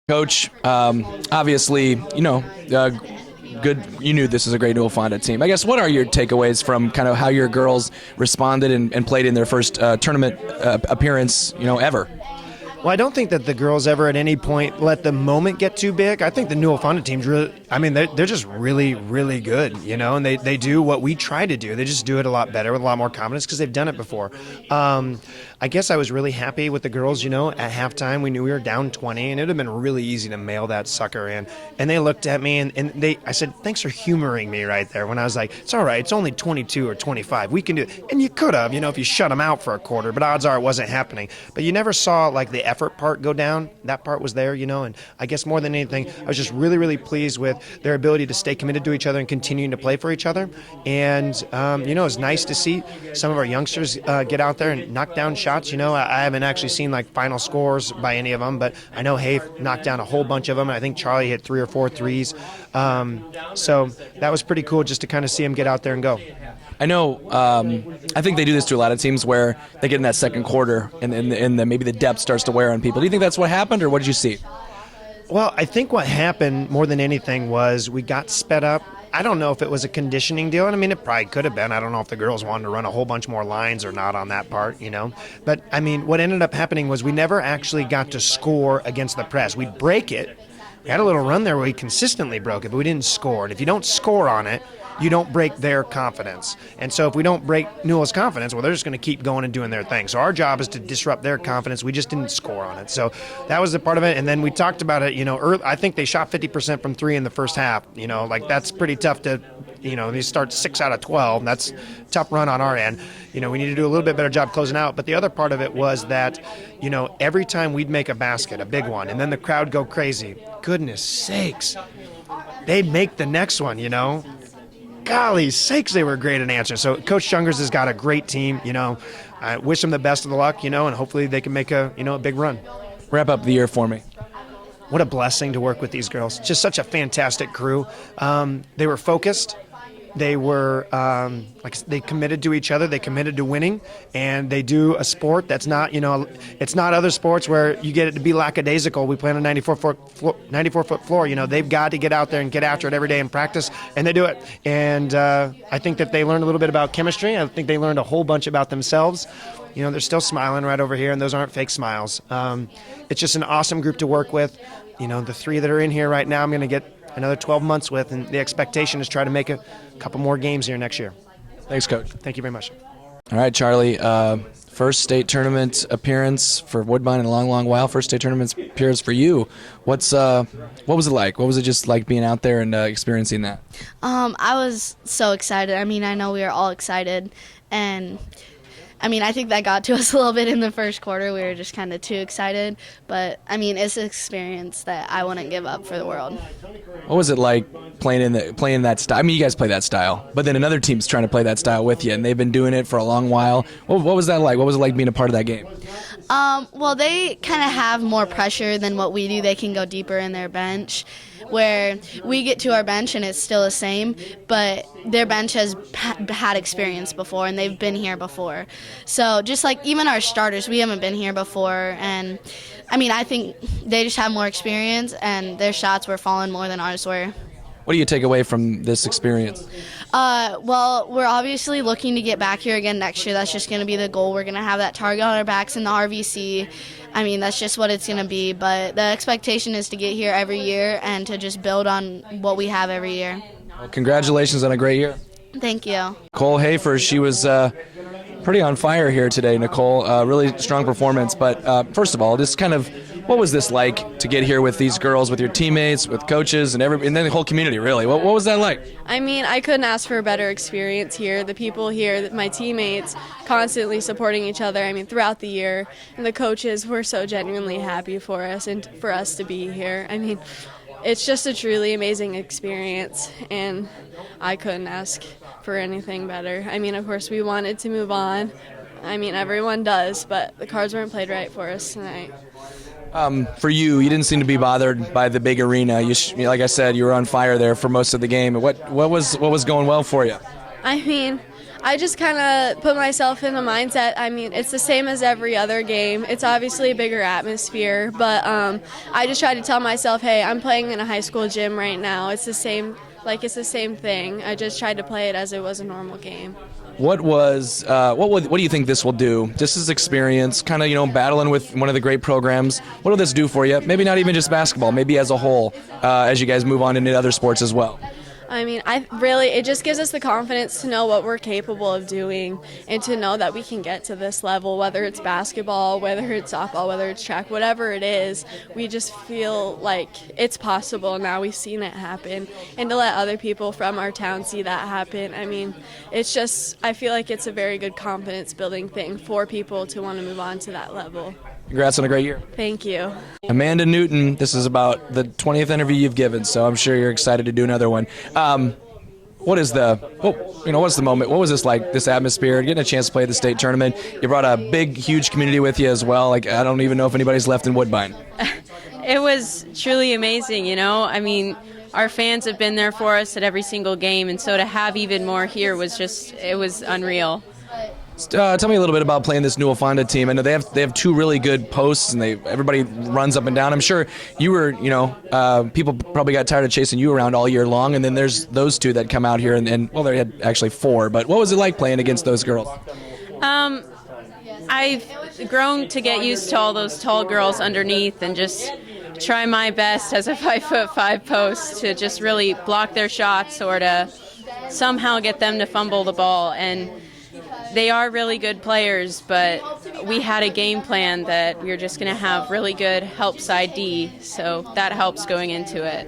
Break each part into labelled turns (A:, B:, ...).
A: Coach, obviously, good. You knew this was a great Newell-Fonda team. I guess, what are your takeaways from kind of how your girls responded and played in their first tournament appearance, ever?
B: Well, I don't think that the girls ever at any point let the moment get too big. I think the Newell-Fonda team's really, they're just really, really good, and they do what we try to do. They just do it a lot better with a lot more confidence because they've done it before. I guess I was really happy with the girls, at halftime. We knew we were down 20, and it would have been really easy to mail that sucker in. And they looked at me, and I said, thanks for humoring me right there when I was like, it's all right, it's only 22 or 25. We can do it. And you could have, if you shut them out for a quarter, but odds are it wasn't happening. But you never saw, the effort part go down. That part was there, and I guess more than anything, I was just really, really pleased with their ability to stay committed to each other and continuing to play for each other. And, it was nice to see some of our youngsters get out there and knock down shots. I haven't actually seen final scores by any of them, but I know Hafe knocked down a whole bunch of them. I think Charlie hit 3 or 4 threes. So that was pretty cool just to kind of see him get out there and go.
A: I know. I think they do this to a lot of teams where they get in that second quarter and maybe the depth starts to wear on people. Do you think that's what happened, or what did you see?
B: Well, I think what happened more than anything was we got sped up. I don't know if it was a conditioning deal. It probably could have been. I don't know if the girls wanted to run a whole bunch more lines or not on that part, But, what ended up happening was we never actually got to score against the press. We'd break it. We had a little run there where we consistently broke it, but we didn't score. And if you don't score on it, you don't break their confidence. And so if we don't break Newell's confidence, well, they're just going to keep going and doing their thing. So our job is to disrupt their confidence. We just didn't score on it. So that was the part of it. And then we talked about it, early, I think they shot 50% from 3 in the first half. That's pretty tough to, they start 6 out of 12. That's a tough run on our end. We need to do a little bit better job closing out. But the other part of it was that, every time we'd make a basket, a big one, and then the crowd go crazy, goodness sakes, they'd make the next one, Golly sakes, they were great at answering. So Coach Chungers has got a great team. I wish them the best of the luck, and hopefully they can make a big run.
A: Wrap up the year for me.
B: What a blessing to work with these girls. Just such a fantastic crew. They were focused. They were they committed to each other. They committed to winning, and they do a sport that's not it's not other sports where you get it to be lackadaisical. We play on a 94-foot floor. They've got to get out there and get after it every day and practice, and they do it. And I think that they learned a little bit about chemistry. I think they learned a whole bunch about themselves. They're still smiling right over here, and those aren't fake smiles. It's just an awesome group to work with. The 3 that are in here right now, I'm going to get another 12 months with, and the expectation is try to make a couple more games here next year.
A: Thanks, Coach.
B: Thank you very much.
A: All right, Charlie, first state tournament appearance for Woodbine in a long, long while. First state tournament appearance for you. What was it like? What was it just like being out there and experiencing that?
C: I was so excited. I know we were all excited, and I think that got to us a little bit in the first quarter. We were just kind of too excited. But, it's an experience that I wouldn't give up for the world.
A: What was it like playing that style? You guys play that style, but then another team's trying to play that style with you, and they've been doing it for a long while. What was that like? What was it like being a part of that game?
C: Well, they kind of have more pressure than what we do. They can go deeper in their bench, where we get to our bench and it's still the same, but their bench has had experience before and they've been here before. So just like even our starters, we haven't been here before, and I think they just have more experience and their shots were falling more than ours were.
A: What do you take away from this experience?
C: Well, we're obviously looking to get back here again next year. That's just going to be the goal. We're going to have that target on our backs in the RVC. That's just what it's going to be. But the expectation is to get here every year and to just build on what we have every year.
A: Well, congratulations on a great year.
C: Thank you.
A: Nicole Hafer, she was pretty on fire here today, Nicole. Really strong performance. But first of all, just kind of, what was this like to get here with these girls, with your teammates, with coaches, and then the whole community, really? What was that like?
D: I couldn't ask for a better experience here. The people here, my teammates, constantly supporting each other, throughout the year. And the coaches were so genuinely happy for us and for us to be here. It's just a truly amazing experience, and I couldn't ask for anything better. Of course, we wanted to move on. Everyone does, but the cards weren't played right for us tonight.
A: For you didn't seem to be bothered by the big arena. Like I said, you were on fire there for most of the game. What was going well for you?
D: I just kind of put myself in the mindset. I mean, it's the same as every other game. It's obviously a bigger atmosphere, but I just try to tell myself, hey, I'm playing in a high school gym right now. It's the same thing. I just tried to play it as it was a normal game.
A: What do you think this will do? Just as experience, kind of battling with one of the great programs. What will this do for you? Maybe not even just basketball, maybe as a whole, as you guys move on into other sports as well.
D: I mean, it just gives us the confidence to know what we're capable of doing and to know that we can get to this level, whether it's basketball, whether it's softball, whether it's track, whatever it is. We just feel like it's possible now. We've seen it happen, and to let other people from our town see that happen, I mean, I feel like it's a very good confidence building thing for people to want to move on to that level.
A: Congrats on a great year.
D: Thank you.
A: Amanda Newton, this is about the 20th interview you've given, so I'm sure you're excited to do another one. What's the moment? What was this like, this atmosphere, getting a chance to play the state tournament? You brought a big, huge community with you as well. Like, I don't even know if anybody's left in Woodbine.
E: It was truly amazing, I mean, our fans have been there for us at every single game, and so to have even more here it was unreal.
A: Tell me a little bit about playing this Newell-Fonda team. I know they have two really good posts, and everybody runs up and down. I'm sure you were, people probably got tired of chasing you around all year long, and then there's those two that come out here, and they had actually four. But what was it like playing against those girls?
E: I've grown to get used to all those tall girls underneath and just try my best as a 5'5" post to just really block their shots or to somehow get them to fumble the ball. And they are really good players, but we had a game plan that we were just going to have really good help side D, so that helps going into it.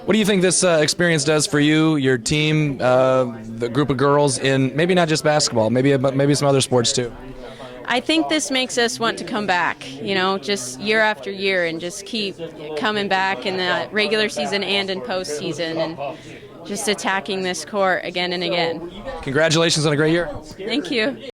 A: What do you think this experience does for you, your team, the group of girls in maybe not just basketball, maybe some other sports too?
E: I think this makes us want to come back, just year after year and just keep coming back in the regular season and in postseason and just attacking this court again and again.
A: Congratulations on a great year.
E: Thank you.